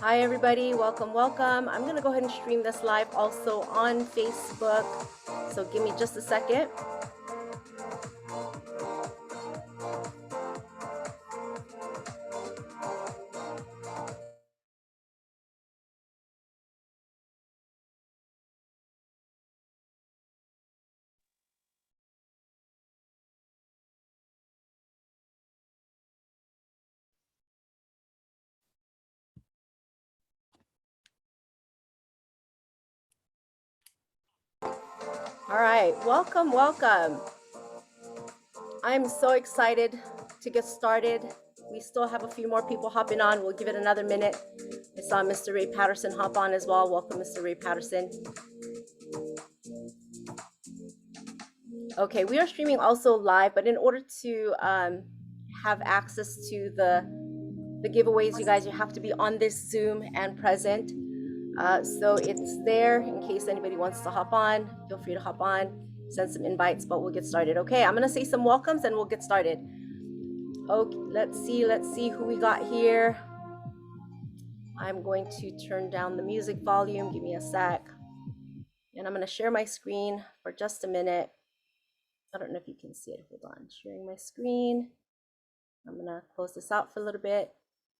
Hi everybody, welcome, welcome. I'm gonna go ahead and stream this live also on Facebook. So give me just a second. All right, welcome, welcome. I'm so excited to get started. We still have a few more people hopping on. We'll give it another minute. I saw Mr. Ray Patterson hop on as well. Welcome, Mr. Ray Patterson. Okay, we are streaming also live, but in order to have access to the giveaways, you guys, you have to be on this Zoom and present. So it's there in case anybody wants to hop on. Feel free to hop on, send some invites, but we'll get started. Okay, I'm gonna say some welcomes and we'll get started. Okay, let's see who we got here. I'm going to turn down the music volume. Give me a sec. And I'm gonna share my screen for just a minute. I don't know if you can see it. Hold on, sharing my screen. I'm gonna close this out for a little bit.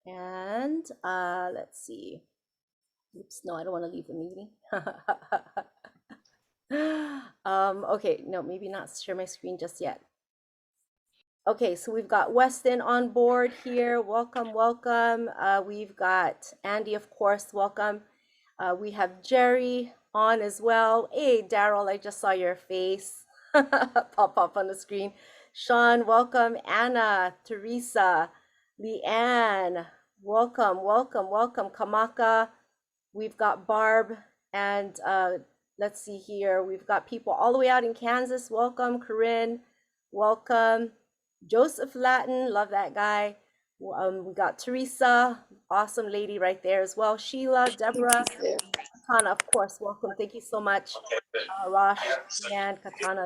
And let's see. Oops, no, I don't want to leave the meeting. Okay, no, maybe not share my screen just yet. Okay, so we've got Weston on board here. Welcome, welcome. We've got Andy, of course, welcome. We have Jerry on as well. Hey, Daryl, I just saw your face pop up on the screen. Sean, welcome. Anna, Teresa, Leanne, welcome, welcome, welcome. Kamaka, we've got Barb, and let's see here. We've got people all the way out in Kansas. Welcome, Corinne. Welcome. Joseph Latin, love that guy. We got Teresa, awesome lady right there as well. Sheila, Deborah, Katana, of course, welcome. Thank you so much. Rosh, and Katana,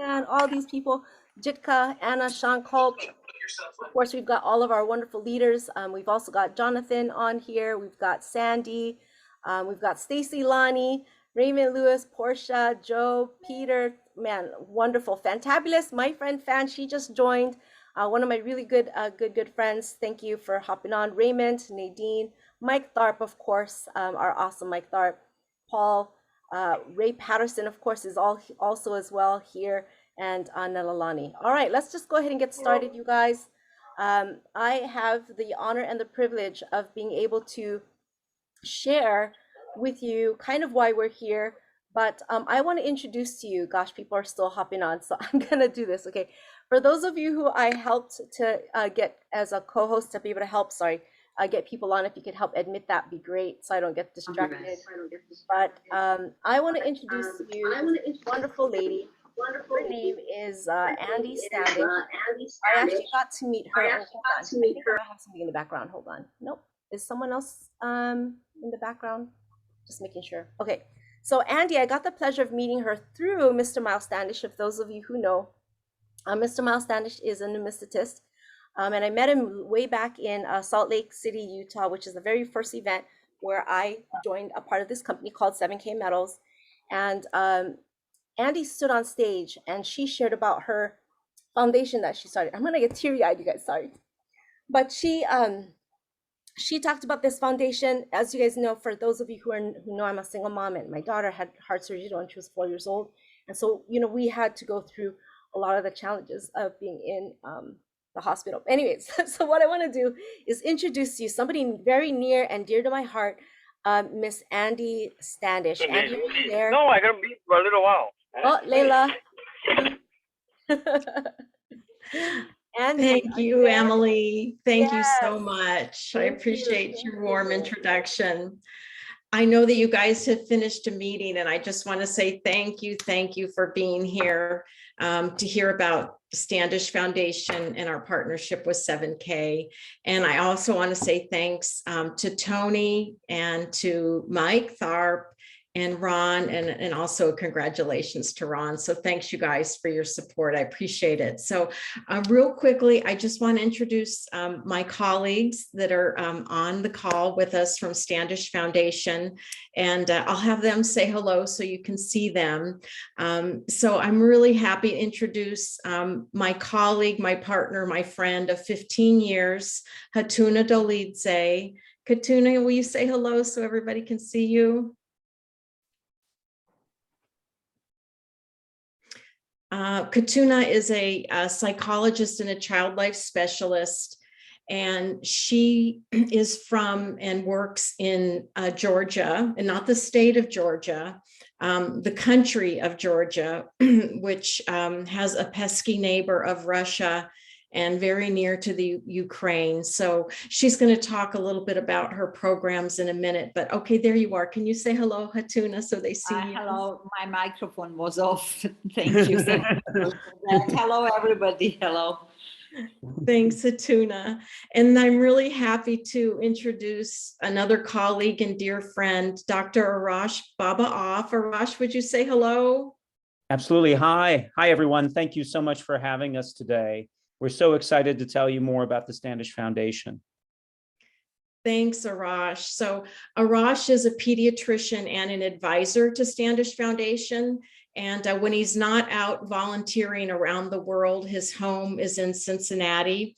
and all these people. Jitka, Anna, Sean Culp. Of course, we've got all of our wonderful leaders. We've also got Jonathan on here. We've got Sandy. We've got Stacy, Lonnie, Raymond Lewis, Portia, Joe, Peter. Man, wonderful, fantabulous. My friend Fan, she just joined. One of my really good friends. Thank you for hopping on. Raymond, Nadine, Mike Tharp, of course, our awesome Mike Tharp. Paul, Ray Patterson, of course, is also as well here, and Nelalani. All right, let's just go ahead and get started, you guys. I have the honor and the privilege of being able to share with you kind of why we're here, but I want to introduce to you, gosh, people are still hopping on, so I'm gonna do this, okay? For those of you who I helped to get as a co-host to be able to help, get people on, if you could help admit that, be great, so I don't get distracted. But I want to introduce you this wonderful lady. Her name is Andy Standish. I actually got to meet her. Oh, hold on. I think I might have something in the background. Hold on. Nope. Is someone else in the background? Just making sure. Okay. So Andy, I got the pleasure of meeting her through Mr. Miles Standish. If those of you who know, Mr. Miles Standish is a pneumatist. And I met him way back in Salt Lake City, Utah, which is the very first event where I joined a part of this company called 7K Metals. And Andy stood on stage and she shared about her foundation that she started. I'm gonna get teary-eyed, you guys, sorry. But she talked about this foundation. As you guys know, for those of you who know, I'm a single mom, and my daughter had heart surgery when she was 4 years old. And so, you know, we had to go through a lot of the challenges of being in the hospital. Anyways, so what I want to do is introduce you somebody very near and dear to my heart, Miss Andy Standish. Andy, are you there? No, I gotta be for a little while. Oh, Layla. Andy, thank you, Emily. Thank you so Yes. much. I Thank you. appreciate Thank your warm you. introduction. I know that you guys have finished a meeting, and I just want to say thank you for being here to hear about Standish Foundation and our partnership with 7K. And I also want to say thanks to Tony and to Mike Tharp and Ron, and also congratulations to Ron. So thanks you guys for your support. I appreciate it. So real quickly, I just want to introduce my colleagues that are on the call with us from Standish Foundation, and I'll have them say hello so you can see them. So I'm really happy to introduce my colleague, my partner, my friend of 15 years, Hatuna Dolidze. Katuna, will you say hello so everybody can see you? Katuna is a psychologist and a child life specialist, and she is from and works in Georgia, and not the state of Georgia, the country of Georgia, which has a pesky neighbor of Russia and very near to the Ukraine. So she's going to talk a little bit about her programs in a minute, but okay, there you are. Can you say hello, Hatuna, so they see you? Hello, my microphone was off. Thank you. Thank you for that. Hello, everybody. Hello. Thanks, Hatuna. And I'm really happy to introduce another colleague and dear friend, Dr. Arash Baba-Off. Arash, would you say hello? Absolutely. Hi, everyone. Thank you so much for having us today. We're so excited to tell you more about the Standish Foundation. Thanks, Arash. So Arash is a pediatrician and an advisor to Standish Foundation. And when he's not out volunteering around the world, his home is in Cincinnati.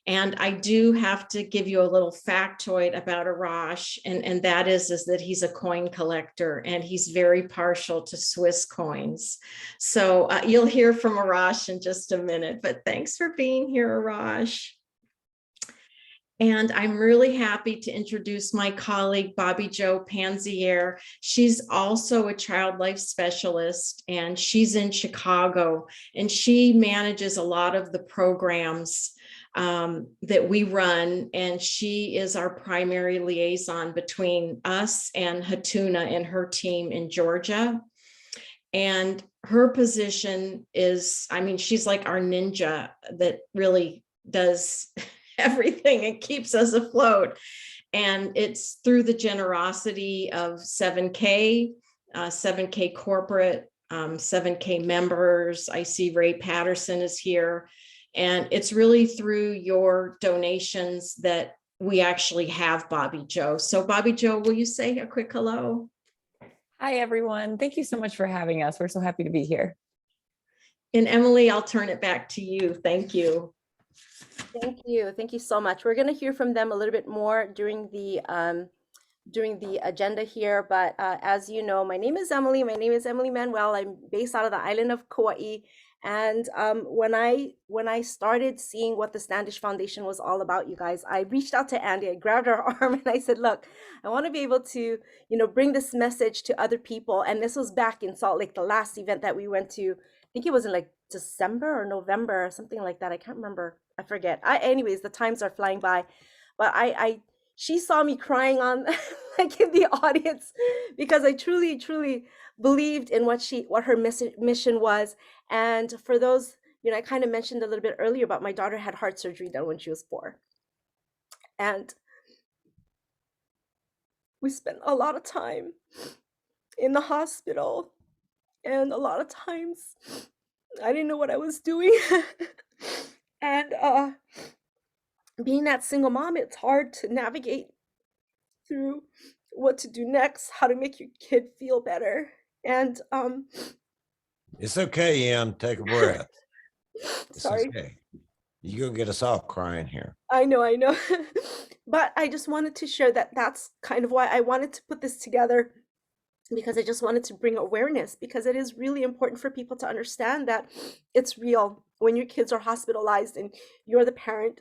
And I do have to give you a little factoid about Arash, and that is that he's a coin collector and he's very partial to Swiss coins. So you'll hear from Arash in just a minute, but thanks for being here, Arash. And I'm really happy to introduce my colleague, Bobby Jo Panzier. She's also a child life specialist, and she's in Chicago, and she manages a lot of the programs that we run, and she is our primary liaison between us and Hatuna and her team in Georgia. And her position is, I mean, she's like our ninja that really does everything and keeps us afloat. And it's through the generosity of 7K, 7K corporate, 7K members. I see Ray Patterson is here. And it's really through your donations that we actually have Bobby Jo. So Bobby Jo, will you say a quick hello? Hi, everyone. Thank you so much for having us. We're so happy to be here. And Emily, I'll turn it back to you. Thank you. Thank you. Thank you so much. We're going to hear from them a little bit more during the agenda here. But as you know, my name is Emily. My name is Emily Manuel. I'm based out of the island of Kauai. And when I started seeing what the Standish Foundation was all about, you guys, I reached out to Andy. I grabbed her arm and I said, "Look, I want to be able to, bring this message to other people." And this was back in Salt Lake, the last event that we went to. I think it was in like December or November or something like that. I can't remember. I forget. Anyways, the times are flying by. But she saw me crying on like in the audience because I truly, truly believed in what her mission was. And for those, I kind of mentioned a little bit earlier about my daughter had heart surgery done when she was 4. And we spent a lot of time in the hospital, and a lot of times I didn't know what I was doing. And being that single mom, it's hard to navigate through what to do next, how to make your kid feel better. And it's okay, Em. Take a breath. sorry. Okay. You're gonna get us all crying here. I know. But I just wanted to share that that's kind of why I wanted to put this together, because I just wanted to bring awareness, because it is really important for people to understand that it's real when your kids are hospitalized and you're the parent.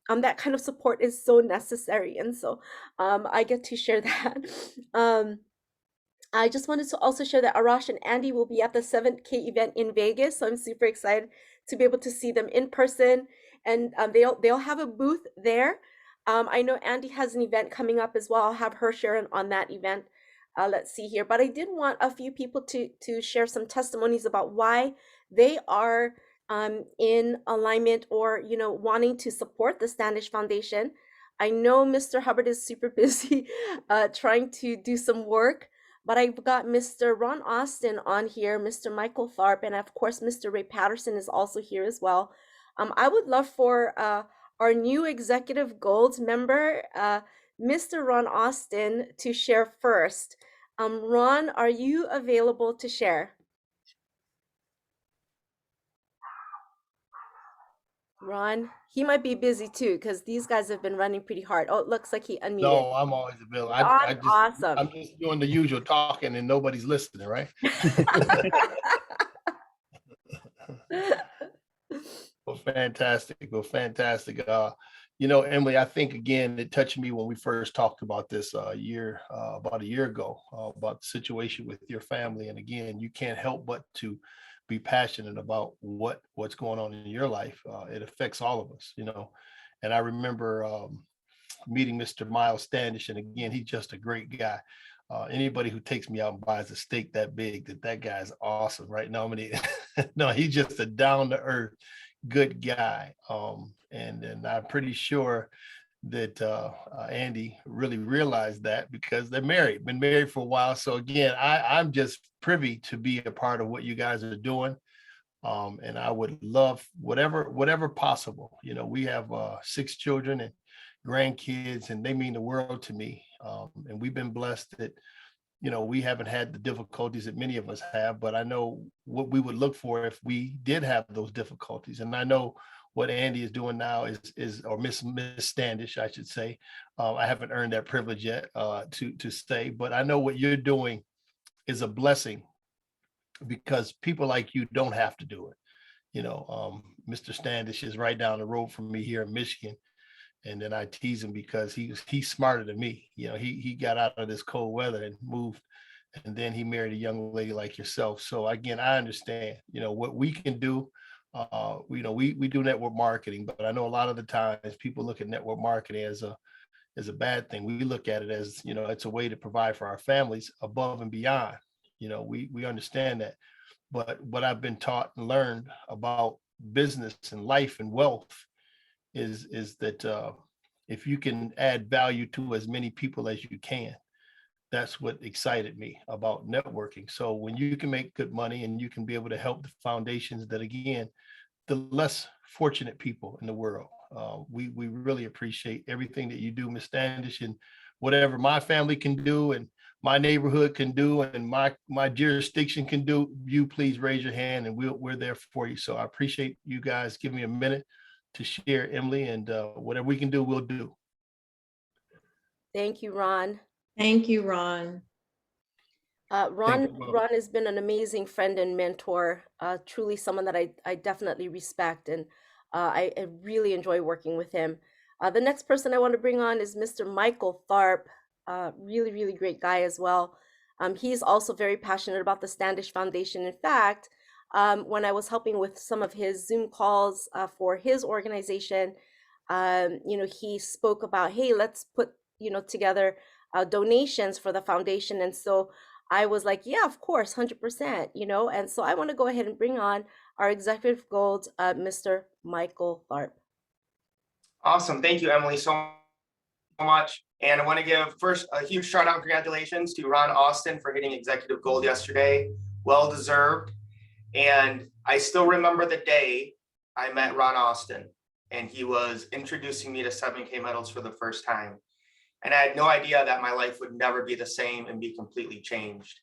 That kind of support is so necessary. And so I get to share that. I just wanted to also share that Arash and Andy will be at the 7K event in Vegas. So I'm super excited to be able to see them in person, and they'll have a booth there. I know Andy has an event coming up as well. I'll have her share on that event. Let's see here. But I did want a few people to share some testimonies about why they are in alignment or, wanting to support the Standish Foundation. I know Mr. Hubbard is super busy trying to do some work but I've got Mr. Ron Austin on here, Mr. Michael Tharp, and of course, Mr. Ray Patterson is also here as well. I would love for our new Executive Gold member, Mr. Ron Austin, to share first. Ron, are you available to share? Ron, he might be busy too, because these guys have been running pretty hard. Oh, it looks like he unmuted. No, I'm always available. Ron, awesome. I'm just doing the usual talking and nobody's listening, right? Well, fantastic. Well, fantastic. Emily, I think again, it touched me when we first talked about this about a year ago, about the situation with your family. And again, you can't help but to be passionate about what's going on in your life. It affects all of us, And I remember meeting Mr. Miles Standish, and again, he's just a great guy. Anybody who takes me out and buys a steak that big, that guy's awesome, right? No, no, he's just a down to earth, good guy. And I'm pretty sure that Andy really realized that because they're been married for a while. So again, I'm just privy to be a part of what you guys are doing. And I would love whatever possible. We have 6 children and grandkids, and they mean the world to me. And we've been blessed that, we haven't had the difficulties that many of us have, but I know what we would look for if we did have those difficulties. And I know what Andy is doing now or Miss Standish, I should say. I haven't earned that privilege yet to say, but I know what you're doing is a blessing because people like you don't have to do it. Mr. Standish is right down the road from me here in Michigan. And then I tease him because he's smarter than me. He got out of this cold weather and moved, and then he married a young lady like yourself. So again, I understand, what we can do. We do network marketing, but I know a lot of the times people look at network marketing as a bad thing. We look at it as, it's a way to provide for our families above and beyond. We understand that. But what I've been taught and learned about business and life and wealth is that if you can add value to as many people as you can, that's what excited me about networking. So when you can make good money and you can be able to help the foundations that, again, the less fortunate people in the world, we really appreciate everything that you do, Ms. Standish, and whatever my family can do and my neighborhood can do and my jurisdiction can do, you please raise your hand and we're there for you. So I appreciate you guys giving me a minute to share, Emily, and whatever we can do, we'll do. Thank you, Ron. Thank you, Ron. Ron has been an amazing friend and mentor, truly someone that I definitely respect, and I really enjoy working with him. The next person I want to bring on is Mr. Michael Tharp, really, really great guy as well. He's also very passionate about the Standish Foundation. In fact, when I was helping with some of his Zoom calls for his organization, he spoke about, hey, let's put, together donations for the foundation. And so I was like, yeah, of course, 100%, and so I want to go ahead and bring on our Executive Gold, Mr. Michael Tharp. Awesome. Thank you, Emily, so much. And I want to give first a huge shout out and congratulations to Ron Austin for hitting Executive Gold yesterday. Well deserved. And I still remember the day I met Ron Austin and he was introducing me to 7K medals for the first time. And I had no idea that my life would never be the same and be completely changed.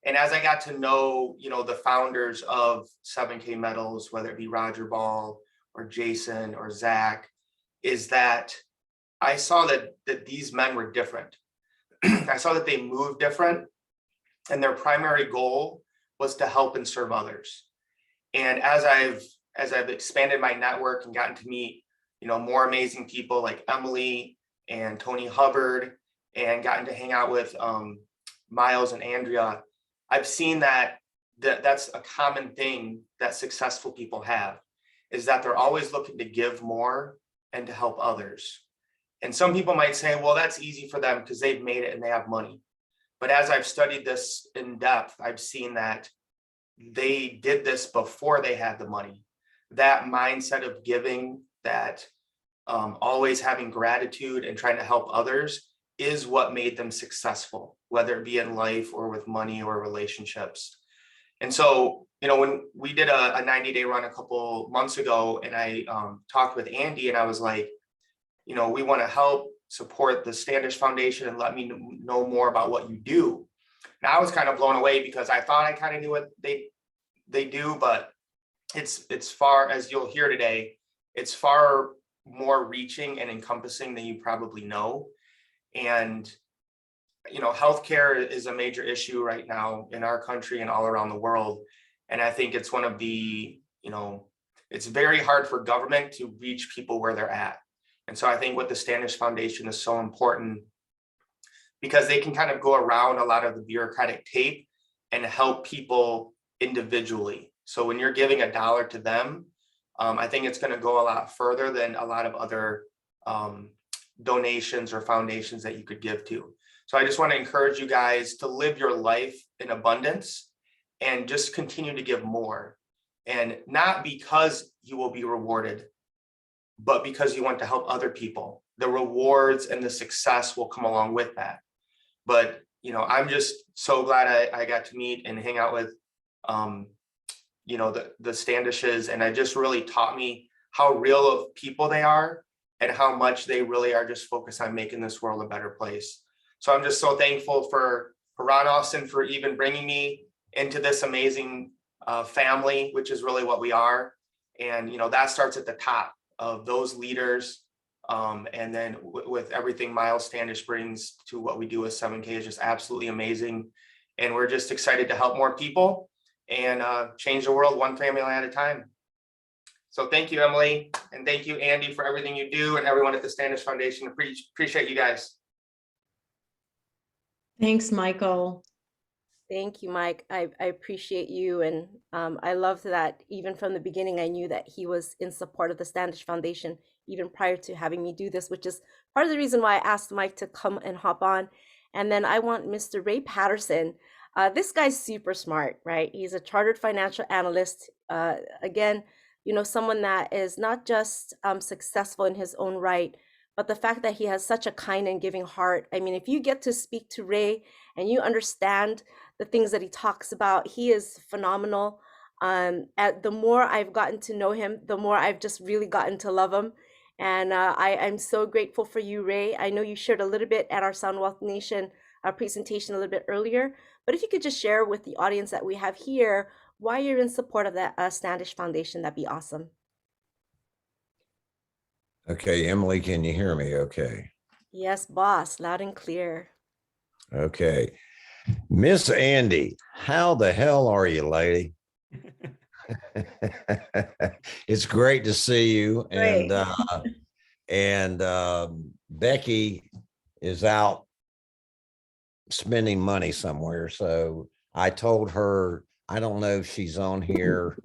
And as I got to know, the founders of 7K medals, whether it be Roger Ball or Jason or Zach, is that I saw that these men were different. I saw that they moved different, and their primary goal was to help and serve others. And as I've expanded my network and gotten to meet, more amazing people like Emily and Tony Hubbard, and gotten to hang out with Miles and Andrea, I've seen that's a common thing that successful people have, is that they're always looking to give more and to help others. And some people might say, well, that's easy for them because they've made it and they have money. But as I've studied this in depth, I've seen that they did this before they had the money. That mindset of giving, that always having gratitude and trying to help others is what made them successful, whether it be in life or with money or relationships. And so, when we did a 90-day run a couple months ago, and I talked with Andy, and I was like, we want to help support the Standish Foundation and let me know more about what you do. And I was kind of blown away because I thought I kind of knew what they do, but it's far, as you'll hear today, it's far more reaching and encompassing than you probably know. And healthcare is a major issue right now in our country and all around the world. And I think it's one of the, it's very hard for government to reach people where they're at. And so I think what the Standish Foundation is so important, because they can kind of go around a lot of the bureaucratic tape and help people individually. So when you're giving $1 to them, I think it's going to go a lot further than a lot of other donations or foundations that you could give to. So I just want to encourage you guys to live your life in abundance and just continue to give more. And not because you will be rewarded, but because you want to help other people. The rewards and the success will come along with that. But, I'm just so glad I got to meet and hang out with, the Standishes. And it just really taught me how real of people they are and how much they really are just focused on making this world a better place. So I'm just so thankful for Ron Austin for even bringing me into this amazing family, which is really what we are. And, that starts at the top of those leaders. And then with everything Miles Standish brings to what we do with 7K is just absolutely amazing. And we're just excited to help more people and change the world one family at a time. So thank you, Emily. And thank you, Andy, for everything you do, and everyone at the Standish Foundation. Appreciate you guys. Thanks, Michael. Thank you, Mike. I appreciate you. And I love that even from the beginning, I knew that he was in support of the Standish Foundation, even prior to having me do this, which is part of the reason why I asked Mike to come and hop on. And then I want Mr. Ray Patterson. This guy's super smart, right? He's a chartered financial analyst. Again, someone that is not just successful in his own right, but the fact that he has such a kind and giving heart. I mean, if you get to speak to Ray and you understand the things that he talks about, he is phenomenal. The more I've gotten to know him, the more I've just really gotten to love him. And I'm so grateful for you, Ray. I know you shared a little bit at our Sound Wealth Nation presentation a little bit earlier, but if you could just share with the audience that we have here why you're in support of that Standish Foundation, that'd be awesome. Okay, Emily, can you hear me? Okay. Yes, boss, loud and clear. Okay. Miss Andy, how the hell are you, lady? It's great to see you. Great. And Becky is out spending money somewhere. So I told her, I don't know if she's on here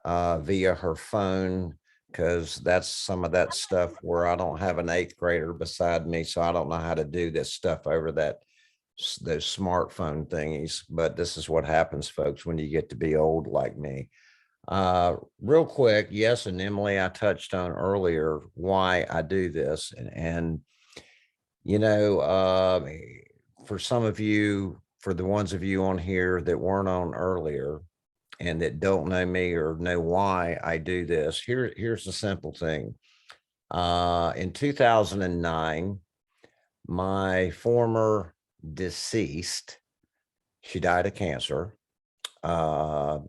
via her phone, because that's some of that stuff where I don't have an 8th grader beside me. So I don't know how to do this stuff over those smartphone thingies. But this is what happens, folks, when you get to be old like me. Real quick, yes, and Emily, I touched on earlier why I do this. And for some of you, for the ones of you on here that weren't on earlier, and that don't know me or know why I do this, here's the simple thing. In 2009, my former deceased, she died of cancer. That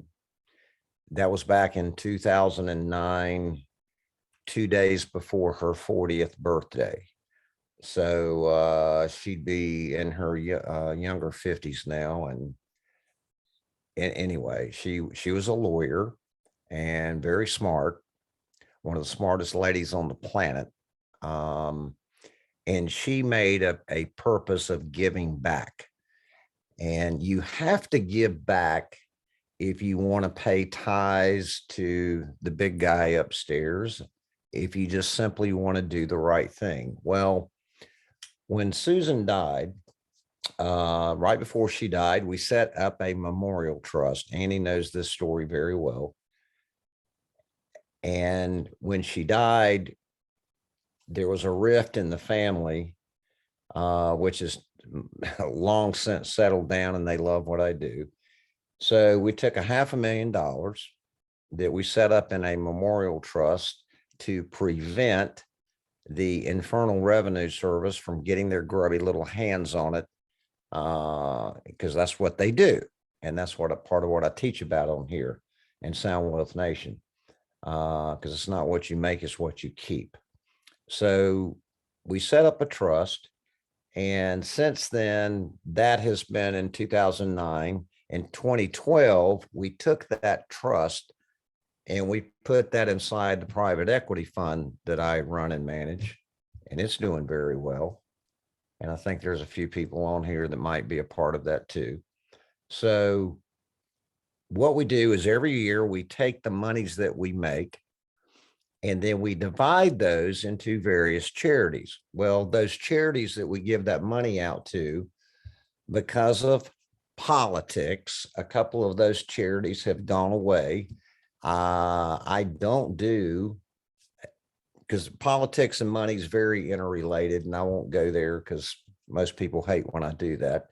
was back in 2009, 2 days before her 40th birthday. So she'd be in her younger 50s now. And anyway, she was a lawyer and very smart, one of the smartest ladies on the planet. And she made a purpose of giving back. And you have to give back if you want to pay tithes to the big guy upstairs, if you just simply want to do the right thing. Well, when Susan died, right before she died, we set up a memorial trust. Annie knows this story very well. And when she died, there was a rift in the family which is long since settled down and they love what I do. So we took $500,000 that we set up in a memorial trust to prevent the Infernal Revenue Service from getting their grubby little hands on it, because that's what they do. And that's what a part of what I teach about on here in Sound Wealth Nation, because it's not what you make, it's what you keep. So we set up a trust. And since then, that has been in 2009. In 2012, we took that trust and we put that inside the private equity fund that I run and manage, and it's doing very well. And I think there's a few people on here that might be a part of that too. So what we do is every year we take the monies that we make and then we divide those into various charities. Well, those charities that we give that money out to, because of politics, a couple of those charities have gone away. I don't do, because politics and money is very interrelated, and I won't go there because most people hate when I do that.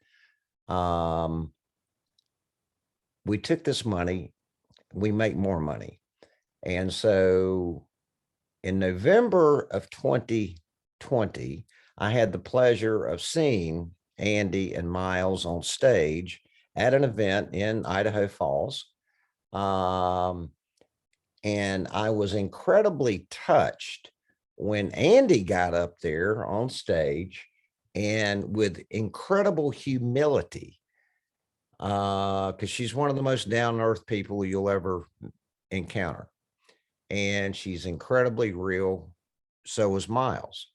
We took this money, we make more money. And so in November of 2020, I had the pleasure of seeing Andy and Miles on stage at an event in Idaho Falls. And I was incredibly touched when Andy got up there on stage and with incredible humility, because she's one of the most down-to-earth people you'll ever encounter. And she's incredibly real. So is Miles.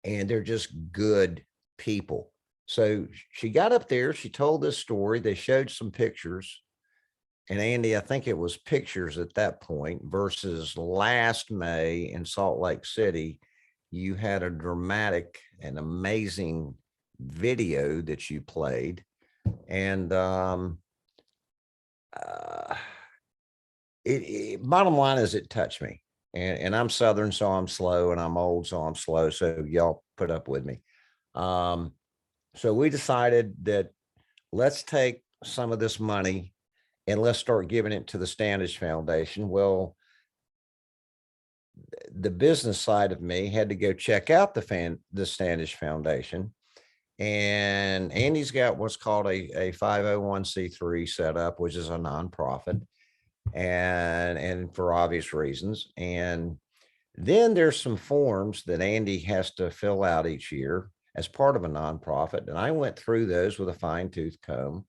And they're just good people. So she got up there, she told this story, they showed some pictures. And Andy, I think it was pictures at that point versus last May in Salt Lake City. You had a dramatic and amazing video that you played. And bottom line is it touched me. And I'm Southern, so I'm slow, and I'm old, so I'm slow. So y'all put up with me. So we decided that let's take some of this money and let's start giving it to the Standish Foundation. Well, the business side of me had to go check out the Standish Foundation. And Andy's got what's called a 501c3 set up, which is a nonprofit, and for obvious reasons. And then there's some forms that Andy has to fill out each year as part of a nonprofit. And I went through those with a fine-tooth comb.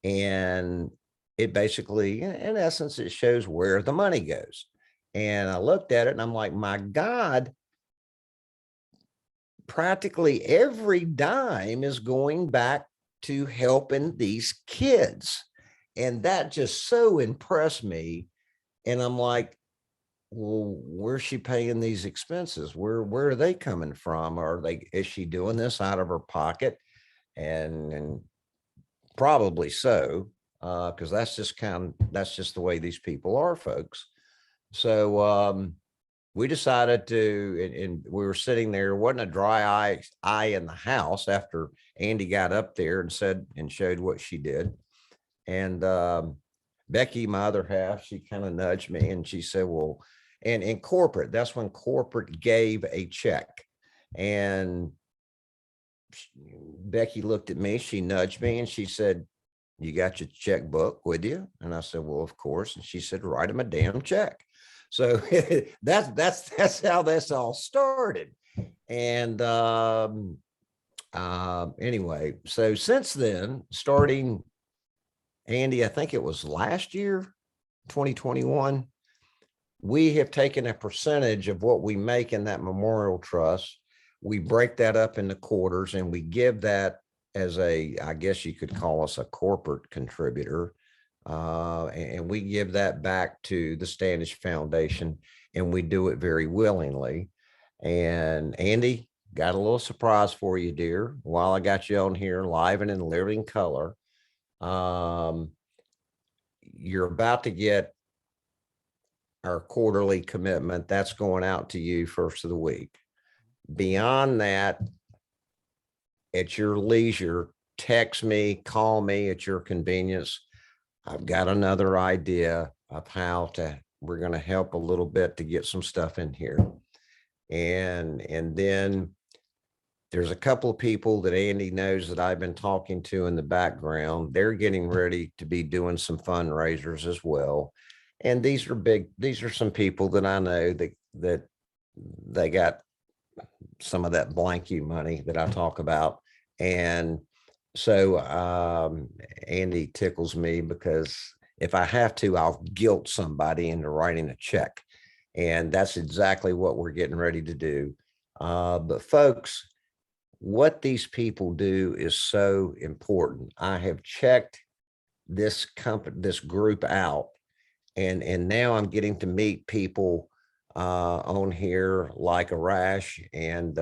And it basically, in essence, it shows where the money goes. And I looked at it and I'm like, my God, practically every dime is going back to helping these kids. And that just so impressed me. And I'm like, well, where's she paying these expenses? Where are they coming from? Is she doing this out of her pocket? And probably so, because that's just the way these people are, folks. So we decided to, and we were sitting there, wasn't a dry eye in the house after Andy got up there and said and showed what she did. And Becky, my other half, she kind of nudged me and she said, well, and in corporate, that's when corporate gave a check. And Becky looked at me, she nudged me and she said, you got your checkbook with you? And I said, well, of course. And she said, write him a damn check. So that's how this all started. And anyway, so since then, starting Andy, I think it was last year, 2021, we have taken a percentage of what we make in that memorial trust. We break that up into quarters and we give that as I guess you could call us a corporate contributor. And we give that back to the Standish Foundation, and we do it very willingly. And Andy, got a little surprise for you, dear. While I got you on here live and in living color, you're about to get our quarterly commitment. That's going out to you first of the week. Beyond that, at your leisure, text me, call me at your convenience. I've got another idea of how we're going to help a little bit to get some stuff in here. And then there's a couple of people that Andy knows that I've been talking to in the background. They're getting ready to be doing some fundraisers as well. And these are some people that I know that they got some of that blanky money that I talk about. And so Andy tickles me because if I have to, I'll guilt somebody into writing a check. And that's exactly what we're getting ready to do. But folks, what these people do is so important. I have checked this group out, and now I'm getting to meet people on here like Arash. And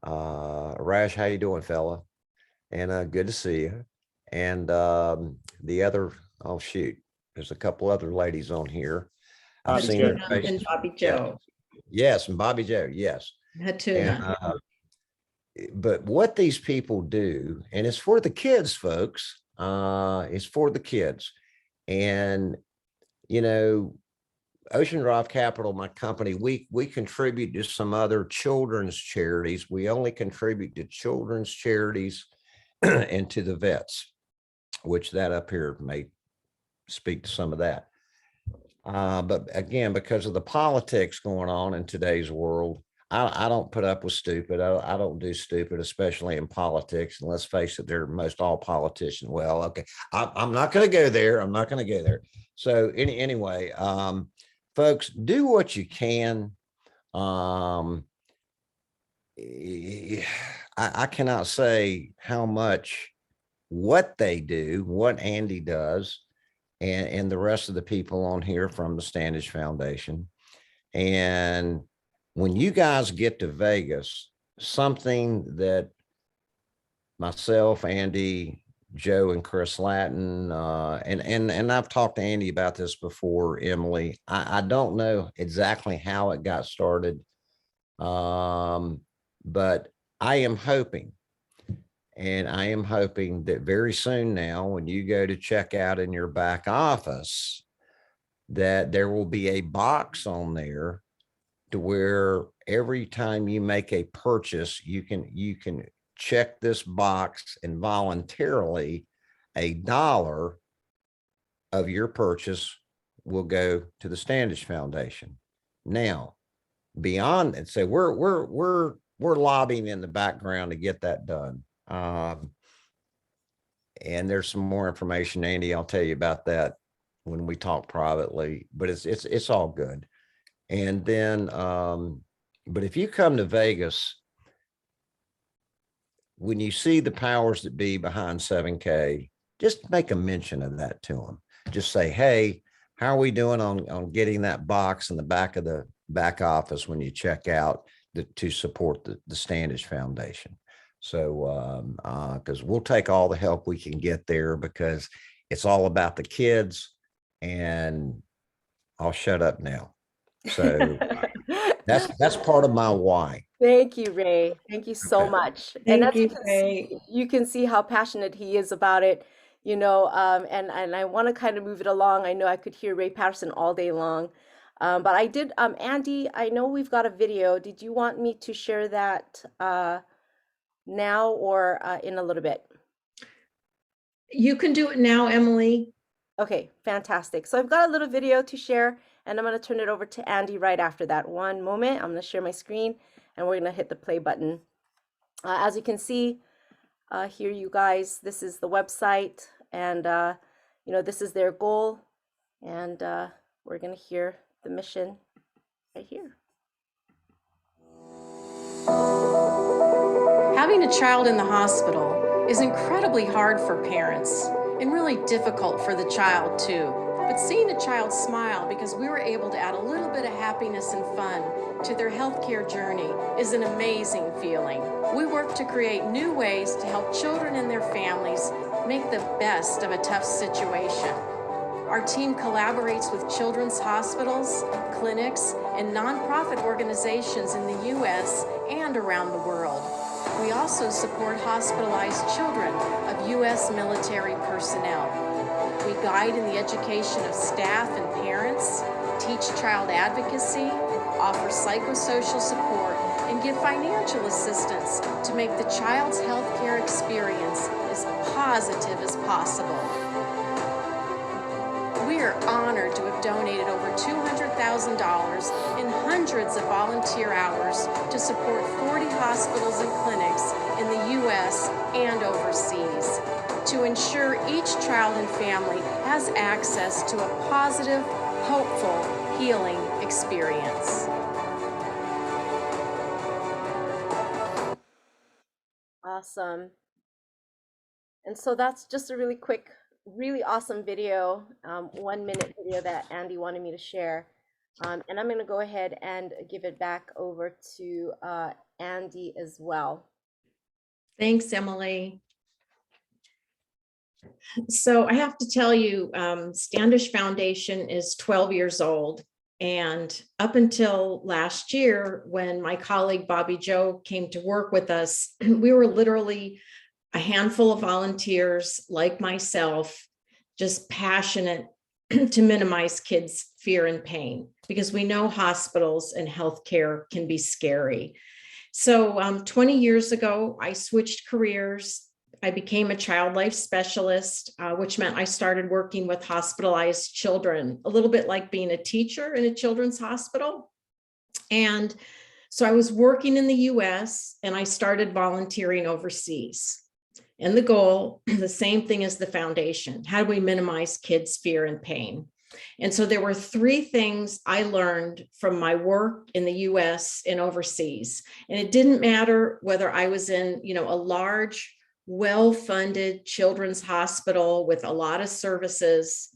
Arash, how you doing, fella? And good to see you. And the other, oh shoot, there's a couple other ladies on here. I've seen their Hatuna faces. and Bobby Yeah. Joe. Yes, and Bobby Joe, yes. Hatuna. And, but what these people do, and it's for the kids, folks, it's for the kids. And, you know, Ocean Drive Capital, my company, we contribute to some other children's charities. We only contribute to children's charities and to the vets, which that up here may speak to some of that. But again, because of the politics going on in today's world, I don't put up with stupid. I don't do stupid, especially in politics. And let's face it, they're most all politicians. Well, okay, I'm not going to go there. I'm not going to go there. So anyway, folks, do what you can. I cannot say how much what they do, what Andy does, and the rest of the people on here from the Standish Foundation. And when you guys get to Vegas, something that myself, Andy, Joe, and Chris Latin, and I've talked to Andy about this before, Emily. I don't know exactly how it got started, but I am hoping, and I am hoping that very soon now, when you go to check out in your back office, that there will be a box on there to where every time you make a purchase, you can check this box, and voluntarily $1 of your purchase will go to the Standish Foundation. Now, beyond it, so we're lobbying in the background to get that done. And there's some more information, Andy, I'll tell you about that when we talk privately, but it's all good. And then, but if you come to Vegas, when you see the powers that be behind 7K, just make a mention of that to them. Just say, hey, how are we doing on getting that box in the back of the back office when you check out to support the Standish Foundation? So, because we'll take all the help we can get there, because it's all about the kids. And I'll shut up now. So that's part of my why. Thank you, Ray. Thank you so Okay. much. And Thank as you, Ray. you can see how passionate he is about it, you know, and I want to kind of move it along. I know I could hear Ray Patterson all day long. But I did, Andy, I know we've got a video. Did you want me to share that now or in a little bit? You can do it now, Emily. Okay, fantastic. So I've got a little video to share, and I'm going to turn it over to Andy right after that. One moment, I'm going to share my screen, and we're going to hit the play button. As you can see here, you guys, this is the website, and you know, this is their goal, and we're going to hear the mission right here. Having a child in the hospital is incredibly hard for parents and really difficult for the child too. But seeing a child smile because we were able to add a little bit of happiness and fun to their healthcare journey is an amazing feeling. We work to create new ways to help children and their families make the best of a tough situation. Our team collaborates with children's hospitals, clinics, and nonprofit organizations in the U.S. and around the world. We also support hospitalized children of U.S. military personnel. We guide in the education of staff and parents, teach child advocacy, offer psychosocial support, and give financial assistance to make the child's healthcare experience as positive as possible. We are honored to have donated over $200,000 in hundreds of volunteer hours to support 40 hospitals and clinics in the U.S. and overseas to ensure each child and family has access to a positive, hopeful, healing experience. Awesome. And so that's just a really quick, really awesome video, 1 minute video that Andy wanted me to share. And I'm going to go ahead and give it back over to Andy as well. Thanks, Emily. So I have to tell you, Standish Foundation is 12 years old. And up until last year, when my colleague Bobby Joe came to work with us, we were literally a handful of volunteers like myself, just passionate to minimize kids' fear and pain, because we know hospitals and healthcare can be scary. So 20 years ago, I switched careers. I became a child life specialist, which meant I started working with hospitalized children, a little bit like being a teacher in a children's hospital. And so I was working in the US and I started volunteering overseas. And the goal, the same thing as the foundation, how do we minimize kids' fear and pain? And so there were 3 things I learned from my work in the US and overseas. And it didn't matter whether I was in, a large, well-funded children's hospital with a lot of services,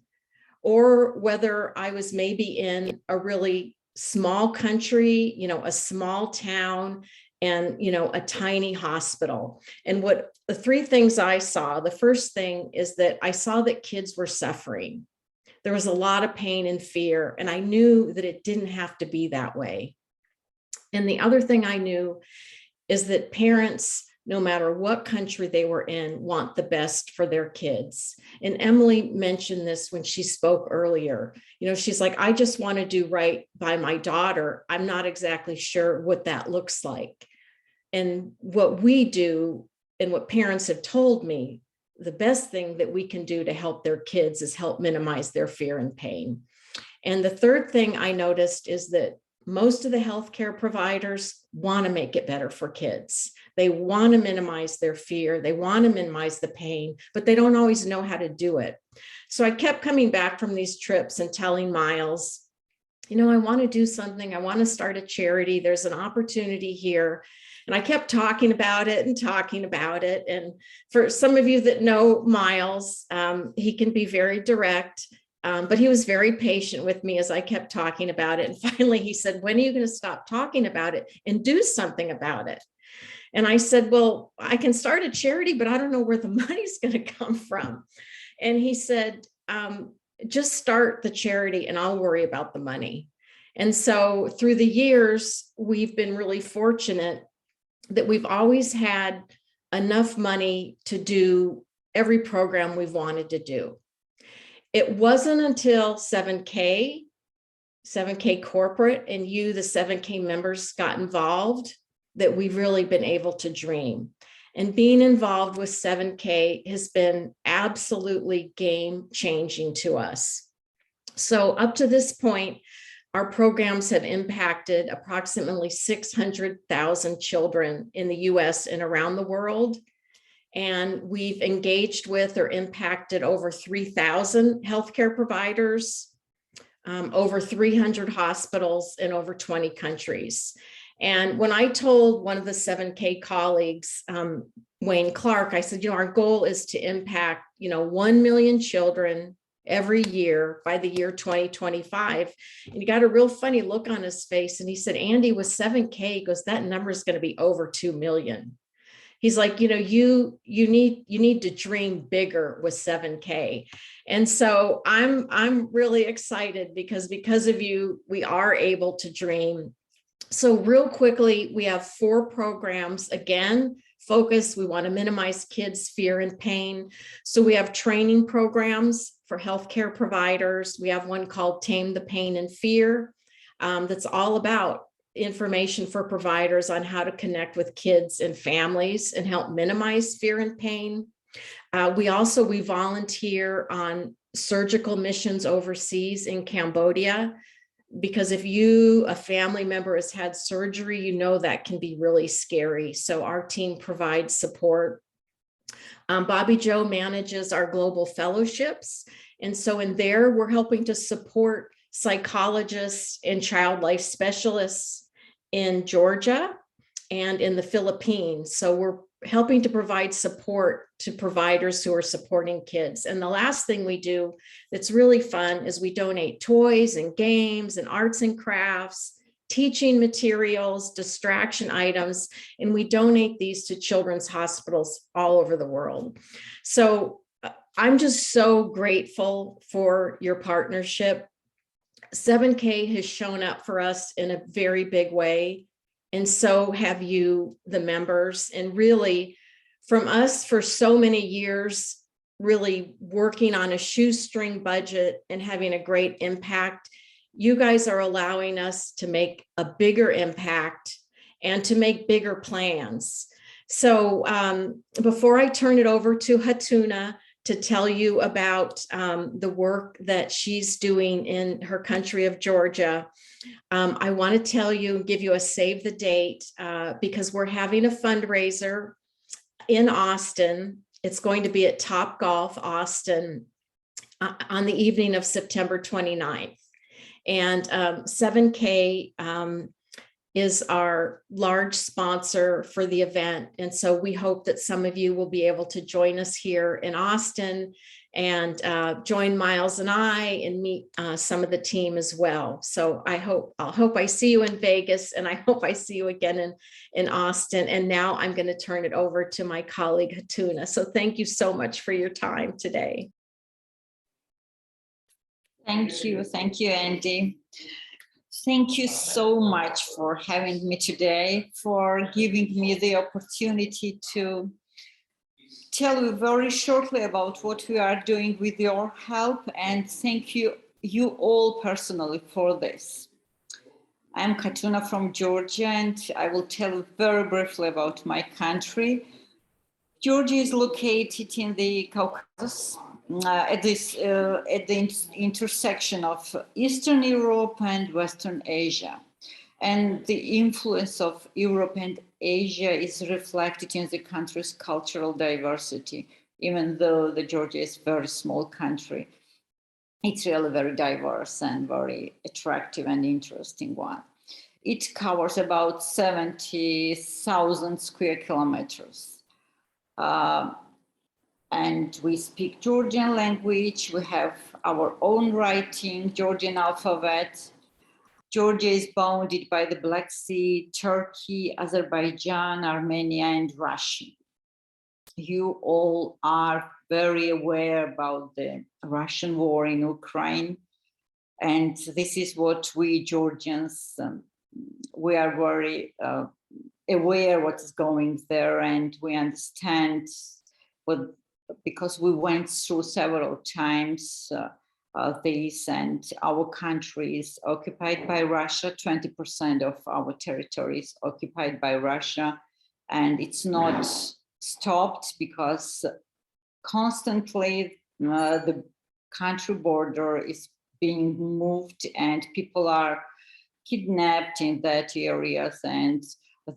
or whether I was maybe in a really small country, a small town, and a tiny hospital. And what the 3 things I saw, the first thing is that I saw that kids were suffering. There was a lot of pain and fear, and I knew that it didn't have to be that way. And the other thing I knew is that parents, no matter what country they were in, want the best for their kids. And Emily mentioned this when she spoke earlier. She's like, I just want to do right by my daughter. I'm not exactly sure what that looks like. And what we do and what parents have told me, the best thing that we can do to help their kids is help minimize their fear and pain. And the third thing I noticed is that most of the healthcare providers want to make it better for kids. They want to minimize their fear. They want to minimize the pain, but they don't always know how to do it. So I kept coming back from these trips and telling Miles, I want to do something. I want to start a charity. There's an opportunity here. And I kept talking about it and talking about it. And for some of you that know Miles, he can be very direct. But he was very patient with me as I kept talking about it. And finally, he said, when are you going to stop talking about it and do something about it? And I said, well, I can start a charity, but I don't know where the money's going to come from. And he said, just start the charity and I'll worry about the money. And so through the years, we've been really fortunate that we've always had enough money to do every program we've wanted to do. It wasn't until 7K corporate, and you, the 7K members, got involved that we've really been able to dream. And being involved with 7K has been absolutely game-changing to us. So up to this point, our programs have impacted approximately 600,000 children in the US and around the world. And we've engaged with or impacted over 3,000 healthcare providers, over 300 hospitals in over 20 countries. And when I told one of the 7K colleagues, Wayne Clark, I said, our goal is to impact, 1 million children every year by the year 2025. And he got a real funny look on his face. And he said, Andy, with 7K, he goes, that number is going to be over 2 million. He's like, you need to dream bigger with 7K. And so I'm really excited because of you, we are able to dream. So real quickly, we have 4 programs. Again, focus, we want to minimize kids' fear and pain. So we have training programs for healthcare providers. We have one called Tame the Pain and Fear, that's all about information for providers on how to connect with kids and families and help minimize fear and pain. We volunteer on surgical missions overseas in Cambodia, because if a family member has had surgery, you know that can be really scary. So our team provides support. Bobby Joe manages our global fellowships. And so in there, we're helping to support psychologists and child life specialists in Georgia and in the Philippines. So we're helping to provide support to providers who are supporting kids. And the last thing we do that's really fun is we donate toys and games and arts and crafts, teaching materials, distraction items, and we donate these to children's hospitals all over the world. So I'm just so grateful for your partnership. 7K has shown up for us in a very big way. And so have you, the members, and really from us for so many years, really working on a shoestring budget and having a great impact. You guys are allowing us to make a bigger impact and to make bigger plans. So before I turn it over to Hatuna to tell you about the work that she's doing in her country of Georgia, I want to tell you, give you a save the date, because we're having a fundraiser in Austin. It's going to be at Top Golf Austin on the evening of September 29th. And 7K is our large sponsor for the event. And so we hope that some of you will be able to join us here in Austin and join Miles and I and meet some of the team as well. So I'll hope I see you in Vegas, and I hope I see you again in Austin. And now I'm going to turn it over to my colleague Hatuna. So thank you so much for your time today. Thank you, Andy. Thank you so much for having me today, for giving me the opportunity to tell you very shortly about what we are doing with your help, and thank you all personally for this. I'm Katuna from Georgia, and I will tell you very briefly about my country. Georgia is located in the Caucasus, at the intersection of Eastern Europe and Western Asia. And the influence of Europe and Asia is reflected in the country's cultural diversity, even though the Georgia is a very small country. It's really very diverse and very attractive and interesting one. It covers about 70,000 square kilometers. And we speak Georgian language. We have our own writing, Georgian alphabet. Georgia is bounded by the Black Sea, Turkey, Azerbaijan, Armenia, and Russia. You all are very aware about the Russian war in Ukraine. And this is what we Georgians, we are very aware what is going there, and we understand what, because we went through several times this, and our country is occupied by Russia. 20% of our territory is occupied by Russia, and it's not stopped because constantly the country border is being moved and people are kidnapped in that areas, and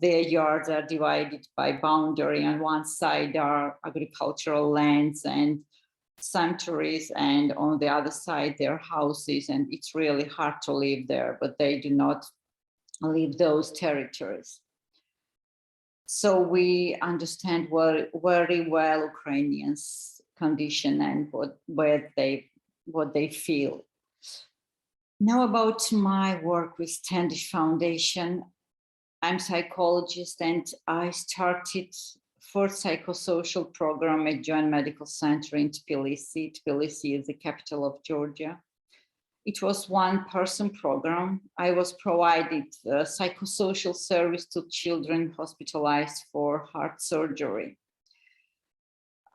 their yards are divided by boundary. On one side are agricultural lands and cemeteries, and on the other side their houses, and it's really hard to live there, but they do not leave those territories. So we understand very well Ukrainians' condition and what they feel. Now about my work with Standish Foundation. I'm a psychologist, and I started first psychosocial program at Joint Medical Center in Tbilisi. Tbilisi is the capital of Georgia. It was one-person program. I was provided psychosocial service to children hospitalized for heart surgery.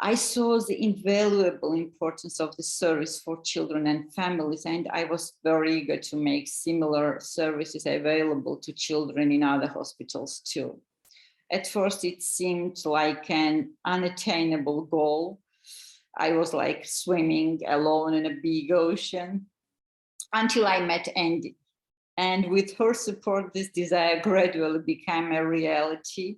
I saw the invaluable importance of the service for children and families, and I was very eager to make similar services available to children in other hospitals too. At first, it seemed like an unattainable goal. I was like swimming alone in a big ocean until I met Andy. And with her support, this desire gradually became a reality.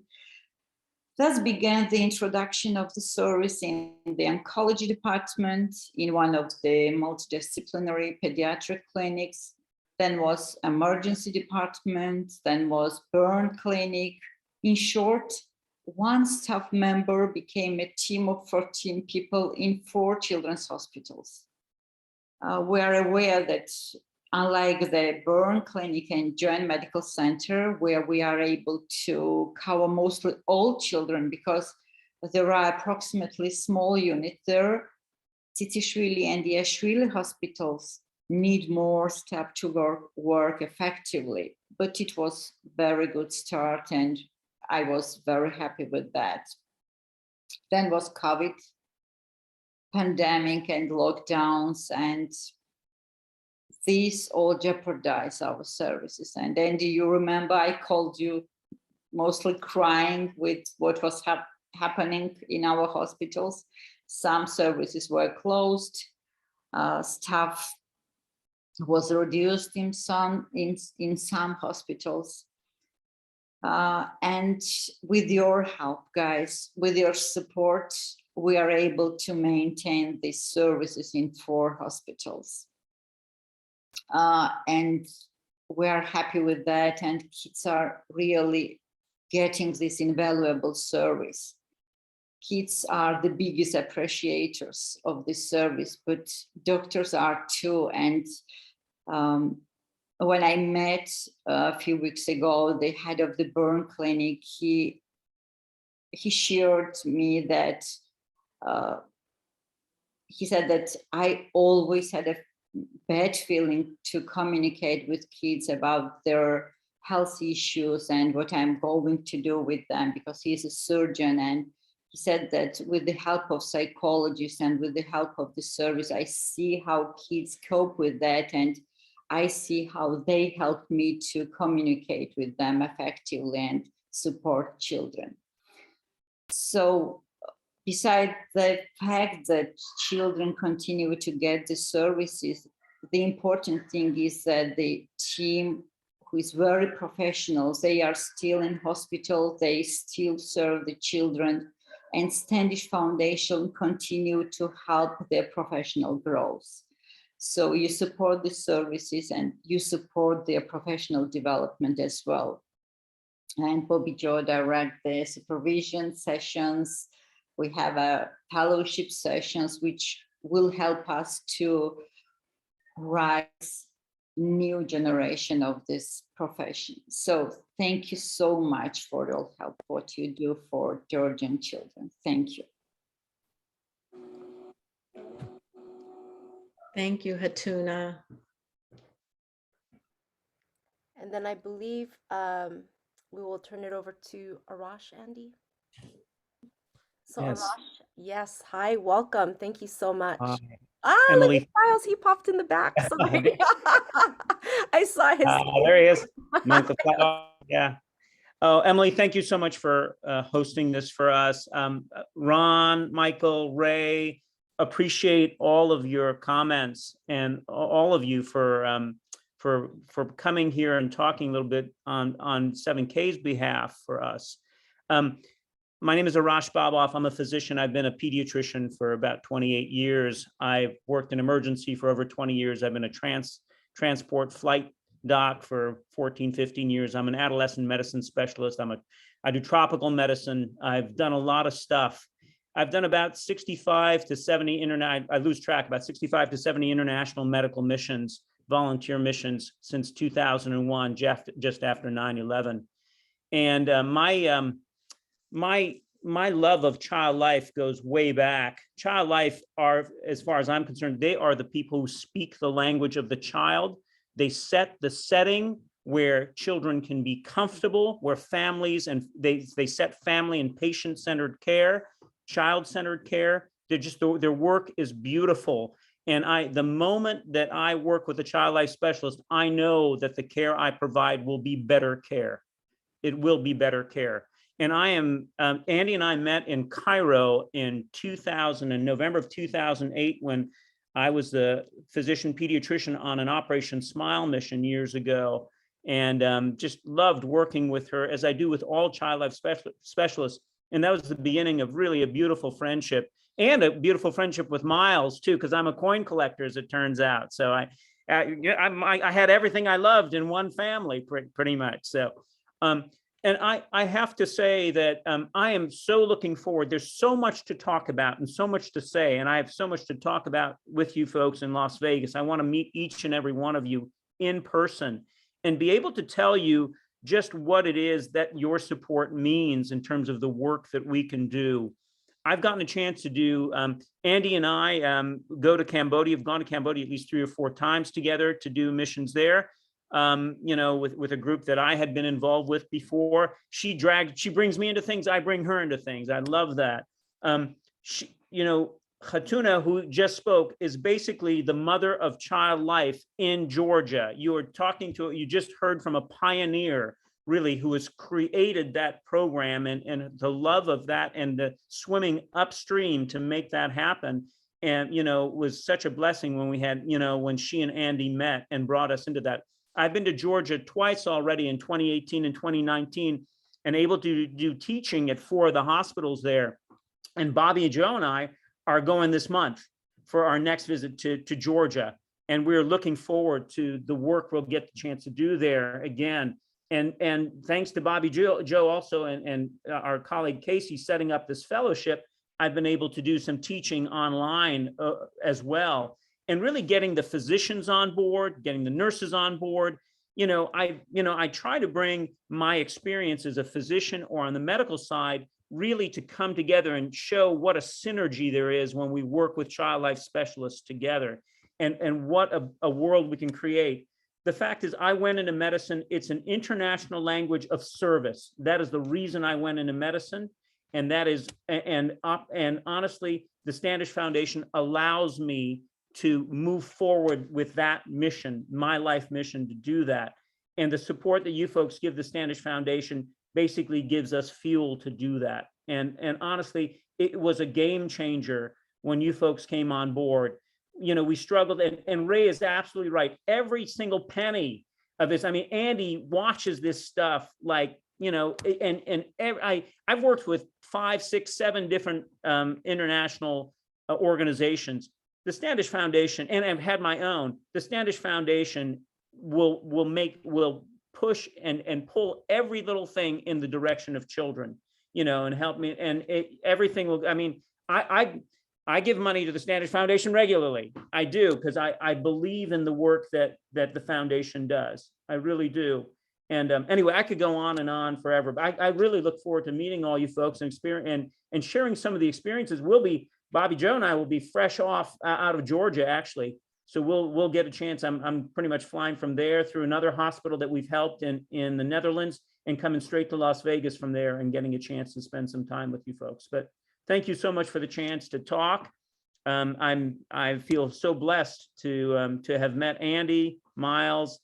Thus began the introduction of the service in the oncology department, in one of the multidisciplinary pediatric clinics, then was emergency department, then was burn clinic. In short, one staff member became a team of 14 people in 4 children's hospitals. We are aware that unlike the burn clinic and joint medical center, where we are able to cover mostly all children because there are approximately small units there, Titishvili and Yashvili hospitals need more staff to work effectively. But it was very good start and I was very happy with that. Then was COVID, pandemic and lockdowns, and these all jeopardize our services. And Andy, you remember I called you mostly crying with what was happening in our hospitals. Some services were closed, staff was reduced in some hospitals. And with your help, guys, with your support, we are able to maintain these services in 4 hospitals. And we are happy with that, and kids are really getting this invaluable service. Kids are the biggest appreciators of this service, but doctors are too. And when I met a few weeks ago the head of the burn clinic, he shared me that he said that I always had a bad feeling to communicate with kids about their health issues and what I'm going to do with them, because he's a surgeon. And he said that with the help of psychologists and with the help of the service, I see how kids cope with that, and I see how they help me to communicate with them effectively and support children. So besides the fact that children continue to get the services, the important thing is that the team, who is very professional, they are still in hospital, they still serve the children, and Standish Foundation continue to help their professional growth. So you support the services and you support their professional development as well. And Bobby Joe direct the supervision sessions. We have a fellowship sessions, which will help us to rise new generation of this profession. So thank you so much for your help, what you do for Georgian children. Thank you. Thank you, Hatuna. And then I believe we will turn it over to Arash, Andy. So Yes. Arash, yes, hi, welcome. Thank you so much. Emily. Look at Miles, he popped in the back. Sorry. I saw his. There he is. Yeah. Oh, Emily, thank you so much for hosting this for us. Ron, Michael, Ray, appreciate all of your comments and all of you for coming here and talking a little bit on 7K's behalf for us. My name is Arash Baboff. I'm a physician. I've been a pediatrician for about 28 years. I've worked in emergency for over 20 years. I've been a transport flight doc for 14, 15 years. I'm an adolescent medicine specialist. I do tropical medicine. I've done a lot of stuff. I've done about 65 to 70 I lose track, about 65 to 70 international medical missions, volunteer missions since 2001, just after 9/11. And my my love of Child Life goes way back. Child Life are, as far as I'm concerned, they are the people who speak the language of the child. They set the setting where children can be comfortable, where families, and they set family and patient-centered care, child-centered care. They're just, their work is beautiful. And the moment that I work with a Child Life specialist, I know that the care I provide will be better care. It will be better care. And I am, Andy and I met in Cairo in November of 2008, when I was the physician pediatrician on an Operation Smile mission years ago, and just loved working with her, as I do with all Child Life specialists. And that was the beginning of really a beautiful friendship, and a beautiful friendship with Miles too, because I'm a coin collector, as it turns out. So I had everything I loved in one family, pretty much. So. And I have to say that I am so looking forward. There's so much to talk about and so much to say, and I have so much to talk about with you folks in Las Vegas. I want to meet each and every one of you in person and be able to tell you just what it is that your support means in terms of the work that we can do. I've gotten a chance to do, Andy and I go to Cambodia. Have gone to Cambodia at least 3 or 4 times together to do missions there. You know, with a group that I had been involved with before. She brings me into things, I bring her into things. I love that. You know, Khatuna, who just spoke, is basically the mother of Child Life in Georgia. You just heard from a pioneer, really, who has created that program, and the love of that, and the swimming upstream to make that happen. And, you know, was such a blessing when we had, you know, when she and Andy met and brought us into that. I've been to Georgia twice already, in 2018 and 2019, and able to do teaching at 4 of the hospitals there. And Bobby, Joe, and I are going this month for our next visit to Georgia. And we're looking forward to the work we'll get the chance to do there again. And thanks to Bobby, Joe also, and our colleague Casey setting up this fellowship, I've been able to do some teaching online as well. And really getting the physicians on board, getting the nurses on board. I try to bring my experience as a physician or on the medical side really to come together and show what a synergy there is when we work with Child Life specialists together, and what a world we can create. The fact is, I went into medicine. It's an international language of service. That is the reason I went into medicine. And that is, and honestly, the Standish Foundation allows me to move forward with that mission, my life mission, to do that. And the support that you folks give the Standish Foundation basically gives us fuel to do that. And honestly, it was a game changer when you folks came on board. You know, we struggled, and Ray is absolutely right. Every single penny of this, I mean, Andy watches this stuff like, you know, I've worked with 5, 6, 7 different international organizations. The Standish Foundation, and I've had my own, the Standish Foundation will push and pull every little thing in the direction of children, you know, and help me, and everything will, I mean, I give money to the Standish Foundation regularly. I do, because I believe in the work that the foundation does. I really do. And anyway, I could go on and on forever, but I really look forward to meeting all you folks and sharing some of the experiences. Bobby, Joe, and I will be fresh off out of Georgia, actually. So we'll get a chance. I'm pretty much flying from there through another hospital that we've helped in the Netherlands, and coming straight to Las Vegas from there, and getting a chance to spend some time with you folks. But thank you so much for the chance to talk. I feel so blessed to have met Andy, Miles,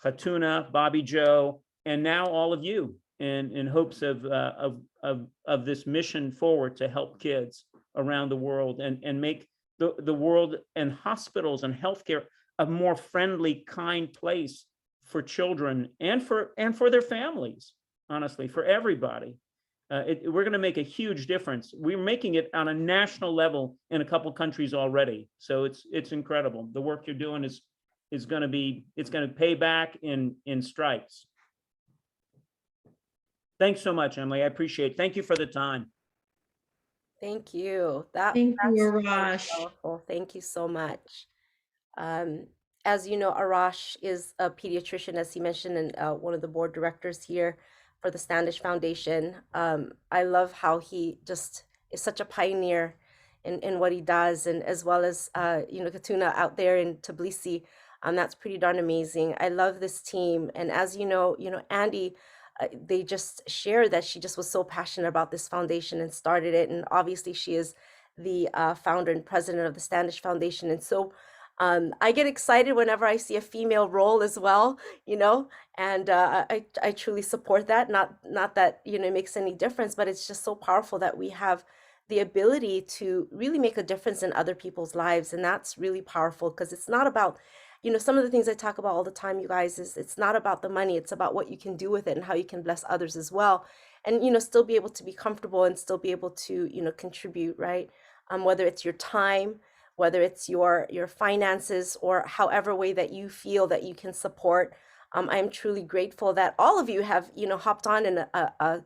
Khatuna, Bobby, Joe, and now all of you, in hopes of this mission forward to help kids around the world, and make the world and hospitals and healthcare a more friendly, kind place for children and for their families, honestly, for everybody. We're going to make a huge difference. We're making it on a national level in a couple countries already. So it's incredible. The work you're doing is going to pay back in stripes. Thanks so much, Emily. I appreciate it. Thank you for the time. Thank you. Thank you, That's so Arash. powerful. Thank you so much. As you know, Arash is a pediatrician, as he mentioned, and one of the board directors here. for the Standish Foundation. I love how he just is such a pioneer in what he does, and as well as Katuna out there in Tbilisi. That's pretty darn amazing. I love this team, and as Andy, they just shared that she just was so passionate about this foundation and started it, and obviously she is the founder and president of the Standish Foundation, and so I get excited whenever I see a female role as well, and I truly support that. Not that it makes any difference, but it's just so powerful that we have the ability to really make a difference in other people's lives, and that's really powerful because it's not about some of the things I talk about all the time, you guys, is it's not about the money, it's about what you can do with it and how you can bless others as well, and still be able to be comfortable and still be able to contribute, right? Whether it's your time, whether it's your finances, or however way that you feel that you can support. I'm truly grateful that all of you have hopped on and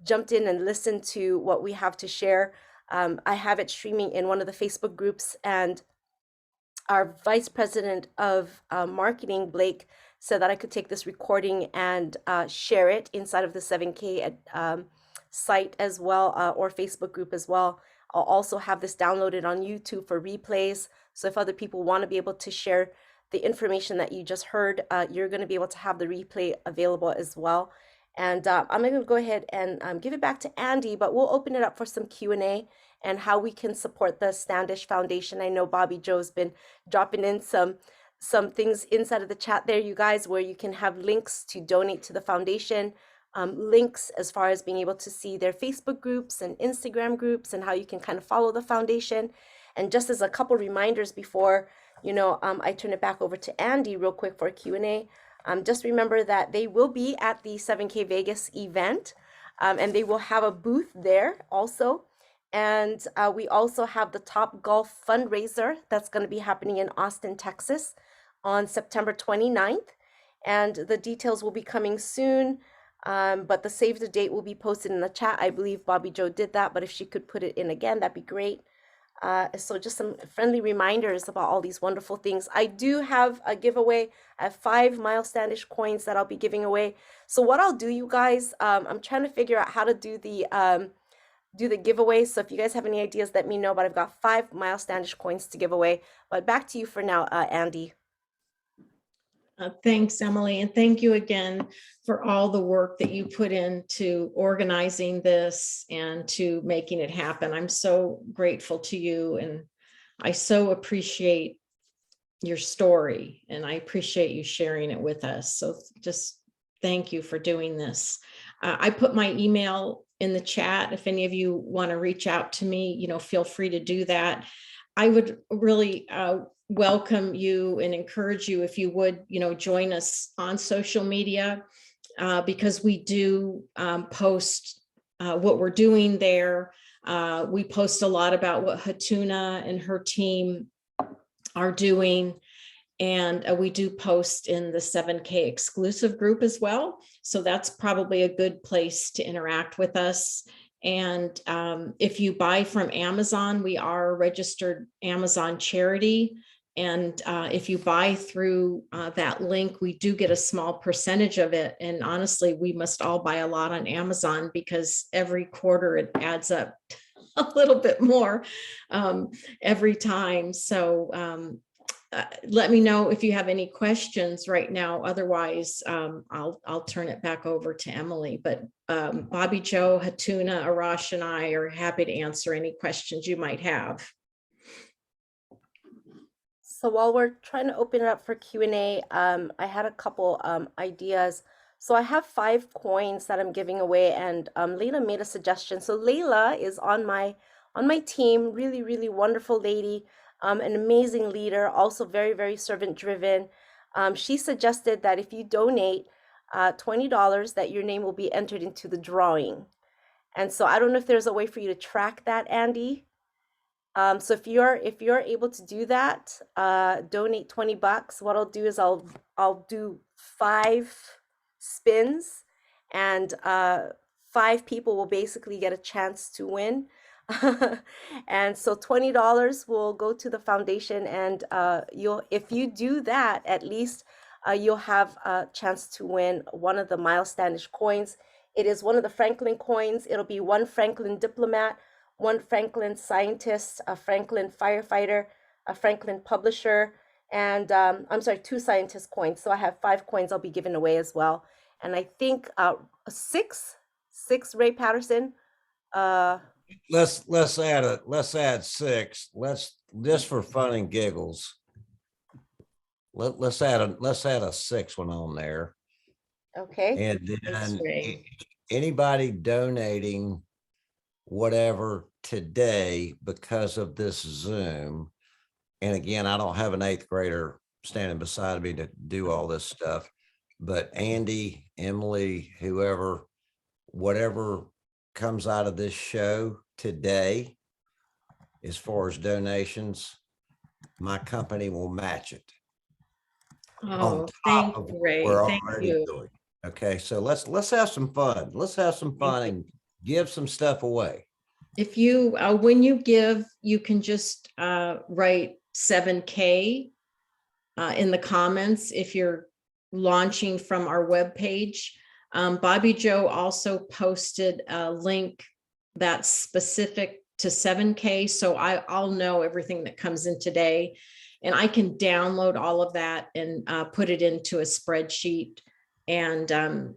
jumped in and listened to what we have to share. I have it streaming in one of the Facebook groups, and our vice president of marketing, Blake, said that I could take this recording and share it inside of the 7K site as well, or Facebook group as well. I'll also have this downloaded on YouTube for replays. So if other people want to be able to share the information that you just heard, you're going to be able to have the replay available as well. And I'm going to go ahead and give it back to Andy, but we'll open it up for some Q&A and how we can support the Standish Foundation. I know Bobby Joe's been dropping in some things inside of the chat there, you guys, where you can have links to donate to the foundation, links as far as being able to see their Facebook groups and Instagram groups and how you can kind of follow the foundation. And just as a couple reminders before, I turn it back over to Andy real quick for a Q&A. Just remember that they will be at the 7K Vegas event, and they will have a booth there also. And we also have the Top Golf fundraiser that's going to be happening in Austin, Texas on September 29th. And the details will be coming soon, but the save the date will be posted in the chat. I believe Bobby Joe did that, but if she could put it in again, that'd be great. So just some friendly reminders about all these wonderful things. I do have a giveaway. I have 5 Miles Standish coins that I'll be giving away. So what I'll do, you guys, I'm trying to figure out how to do the giveaway. So if you guys have any ideas, let me know. But I've got 5 Miles Standish coins to give away. But back to you for now, Andy. Thanks, Emily, and thank you again for all the work that you put into organizing this and to making it happen. I'm so grateful to you, and I so appreciate your story, and I appreciate you sharing it with us. So just thank you for doing this. I put my email in the chat. If any of you want to reach out to me, feel free to do that. I would really welcome you and encourage you, if you would, join us on social media, because we do post what we're doing there. We post a lot about what Hatuna and her team are doing. And we do post in the 7K exclusive group as well. So that's probably a good place to interact with us. And if you buy from Amazon, we are a registered Amazon charity. And if you buy through that link, we do get a small percentage of it. And honestly, we must all buy a lot on Amazon because every quarter it adds up a little bit more every time. So let me know if you have any questions right now. Otherwise, I'll turn it back over to Emily. But Bobby Joe, Hatuna, Arash, and I are happy to answer any questions you might have. So while we're trying to open it up for Q&A, I had a couple ideas. So I have 5 coins that I'm giving away, and Layla made a suggestion. So Layla is on my team, really, really wonderful lady, an amazing leader, also very, very servant driven. She suggested that if you donate $20, that your name will be entered into the drawing. And so I don't know if there's a way for you to track that, Andy. So if you're able to do that, donate $20. What I'll do is I'll do 5 spins, and 5 people will basically get a chance to win. And so $20 will go to the foundation, and if you do that, at least you'll have a chance to win one of the Miles Standish coins. It is one of the Franklin coins. It'll be one Franklin diplomat, one Franklin scientist, a Franklin firefighter, a Franklin publisher, and I'm sorry, two scientist coins. So I have 5 coins I'll be giving away as well. And I think six Ray Patterson. Let's add 6. Let's just for fun and giggles. Let's add a 6th one on there. Okay. And Thanks, then Ray. anybody donating whatever today because of this Zoom. And again, I don't have an 8th grader standing beside me to do all this stuff, but Andy, Emily, whoever, whatever comes out of this show today, as far as donations, my company will match it. Oh, top thank of you, what Ray. we're Thank already you. doing. Okay, so let's have some fun. Let's have some fun and give some stuff away. If you, when you give, you can just write 7K in the comments if you're launching from our webpage. Bobby Joe also posted a link that's specific to 7K, so I'll know everything that comes in today, and I can download all of that and put it into a spreadsheet. And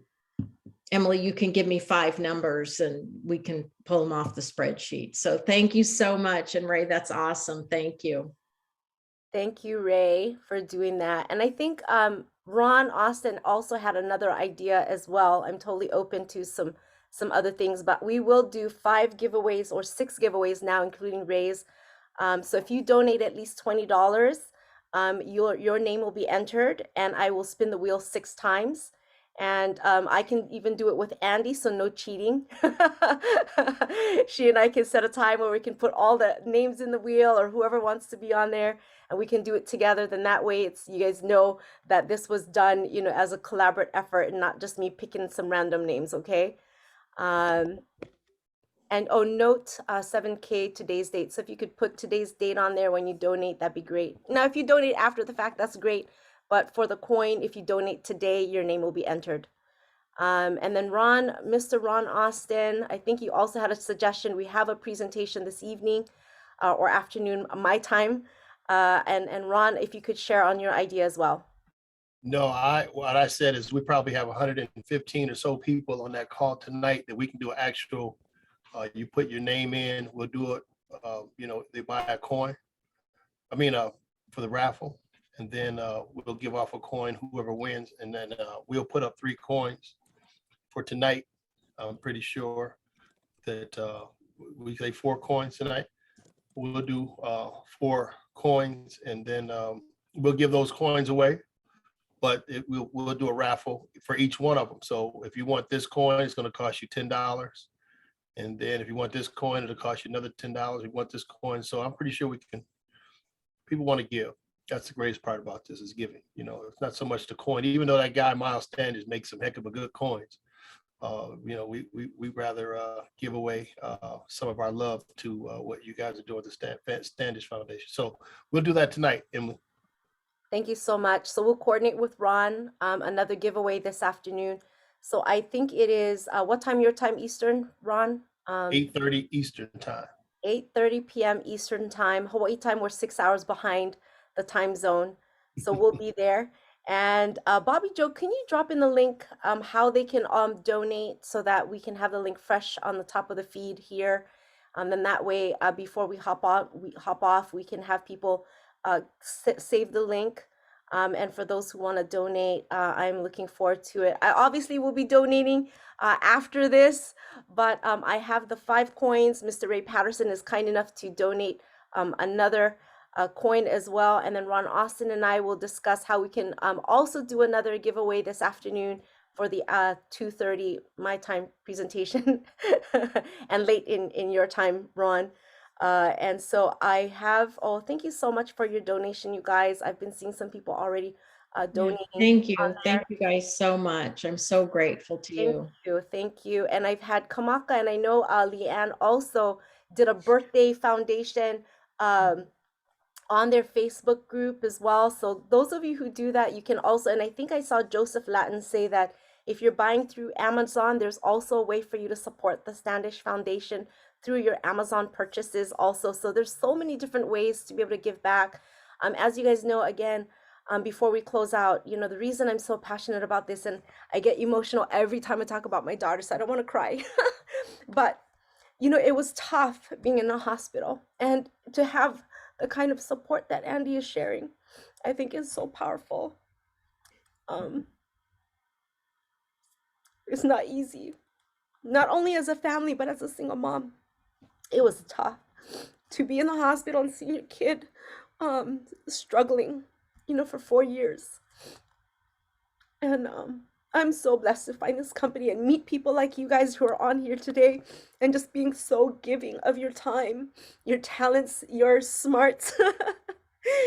Emily, you can give me 5 numbers and we can pull them off the spreadsheet. So thank you so much. And Ray, that's awesome. Thank you. Thank you, Ray, for doing that. And I think Ron Austin also had another idea as well. I'm totally open to some other things, but we will do 5 giveaways or 6 giveaways now, including Ray's. So if you donate at least $20, your name will be entered, and I will spin the wheel 6 times. And I can even do it with Andy, so no cheating. She and I can set a time where we can put all the names in the wheel, or whoever wants to be on there, and we can do it together. Then that way, it's, you guys know that this was done, you know, as a collaborative effort and not just me picking some random names. Okay. And oh, note 7K today's date. So if you could put today's date on there when you donate, that'd be great. Now, if you donate after the fact, that's great. But for the coin, if you donate today, your name will be entered. And then Mr. Ron Austin, I think you also had a suggestion. We have a presentation this evening or afternoon, my time. And Ron, if you could share on your idea as well. No, what I said is we probably have 115 or so people on that call tonight that we can do an actual, you put your name in, we'll do it, you know, they buy a coin. I mean, for the raffle, and then we'll give off a coin, whoever wins, and then we'll put up 3 coins for tonight. I'm pretty sure that we say 4 coins tonight. We'll do 4 coins, and then we'll give those coins away. But we'll do a raffle for each one of them. So if you want this coin, it's going to cost you $10. And then if you want this coin, it'll cost you another $10. If you want this coin, so I'm pretty sure we can. People want to give. That's the greatest part about this, is giving. You know, it's not so much the coin. Even though that guy Miles Standish makes some heck of a good coins, you know, we rather give away some of our love to what you guys are doing with the Standish Foundation. So we'll do that tonight, Emily. Thank you so much. So we'll coordinate with Ron, another giveaway this afternoon. So I think it is, what time your time Eastern, Ron? 8:30 Eastern time. 8:30 p.m. Eastern time. Hawaii time, we're 6 hours behind the time zone. So we'll be there. And Bobby Joe, can you drop in the link how they can donate so that we can have the link fresh on the top of the feed here? Then that way, before we hop off, we can have people save the link. And for those who want to donate, I'm looking forward to it. I obviously will be donating after this, but I have the 5 coins. Mr. Ray Patterson is kind enough to donate another coin as well. And then Ron Austin and I will discuss how we can also do another giveaway this afternoon for the 2:30 my time presentation and late in your time, Ron. And so I have, oh, thank you so much for your donation, you guys. I've been seeing some people already donating. Thank you. Thank you guys so much. I'm so grateful to you. Thank you. And I've had Kamaka, and I know Leanne also did a birthday foundation on their Facebook group as well. So those of you who do that, you can also, and I think I saw Joseph Latin say that If you're buying through Amazon, there's also a way for you to support the Standish Foundation through your Amazon purchases also. So there's so many different ways to be able to give back. As you guys know, again, before we close out, you know, the reason I'm so passionate about this, and I get emotional every time I talk about my daughter, so I don't want to cry, but you know, it was tough being in a hospital, and to have the kind of support that Andy is sharing, I think is so powerful. It's not easy, not only as a family, but as a single mom. It was tough to be in the hospital and see your kid struggling, you know, for 4 years. And I'm so blessed to find this company and meet people like you guys who are on here today, and just being so giving of your time, your talents, your smarts,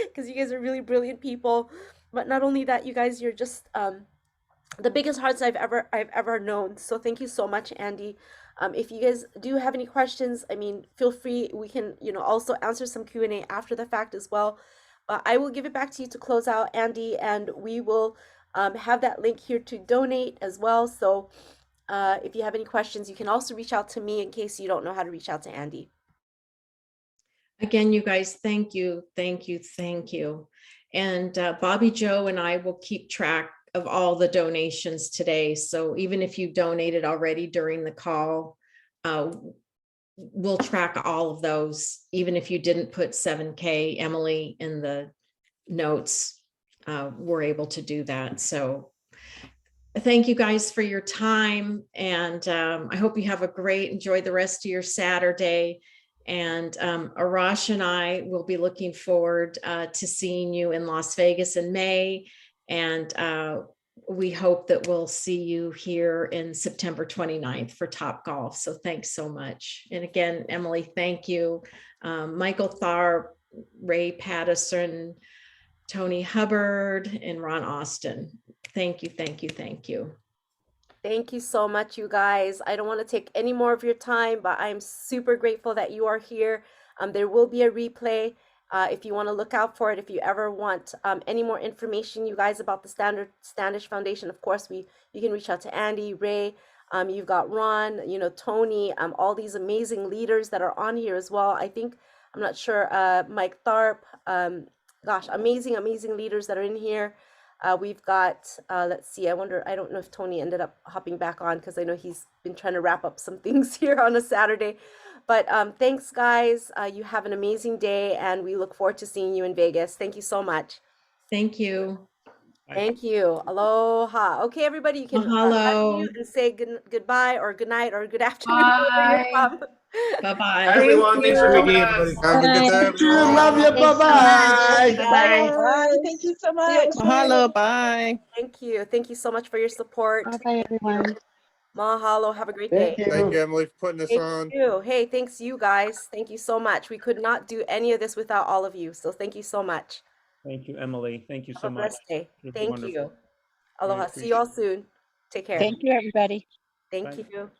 because you guys are really brilliant people. But not only that, you guys, you're just the biggest hearts I've ever known. So thank you so much, Andy. If you guys do have any questions, I mean, feel free. We can, you know, also answer some Q&A after the fact as well. I will give it back to you to close out, Andy, and we will have that link here to donate as well. So if you have any questions, you can also reach out to me in case you don't know how to reach out to Andy. Again, you guys, thank you, thank you, thank you. And Bobby Joe and I will keep track of all the donations today. So even if you donated already during the call, we'll track all of those. Even if you didn't put 7K, Emily, in the notes, we're able to do that. So thank you guys for your time. And I hope you have a enjoy the rest of your Saturday. And Arash and I will be looking forward to seeing you in Las Vegas in May. And we hope that we'll see you here in September 29th for Top Golf. So thanks so much. And again, Emily, thank you. Michael Tharp, Ray Patterson, Tony Hubbard, and Ron Austin. Thank you, thank you, thank you. Thank you so much, you guys. I don't want to take any more of your time, but I'm super grateful that you are here. There will be a replay if you want to look out for it. If you ever want any more information, you guys, about the Standish Foundation, of course, you can reach out to Andy, Ray. You've got Ron, you know, Tony, all these amazing leaders that are on here as well. I think, I'm not sure, Mike Tharp, gosh, amazing leaders that are in here. We've got, let's see, I don't know if Tony ended up hopping back on, because I know he's been trying to wrap up some things here on a Saturday. But thanks, guys. You have an amazing day, and we look forward to seeing you in Vegas. Thank you so much. Thank you. Thank you. Aloha. Okay, everybody, you can Mahalo. unmute and say goodbye or good night or good afternoon. wherever you're from. Bye-bye. Everyone, thanks for joining us. Have a good day, everyone. Love you. Bye-bye. Bye. Bye. Thank you so much. Mahalo. Bye. Thank you. Thank you so much for your support. Bye, everyone. Mahalo. Have a great day. Thank you, Emily, for putting this Thank on. you. Hey, thanks you guys. Thank you so much. We could not do any of this without all of you. So thank you so much. Thank you, Emily. Thank you Have so a much. blessed day. It was Thank wonderful. you. Aloha. See you all soon. Take care. Thank you, everybody. Thank Bye. you.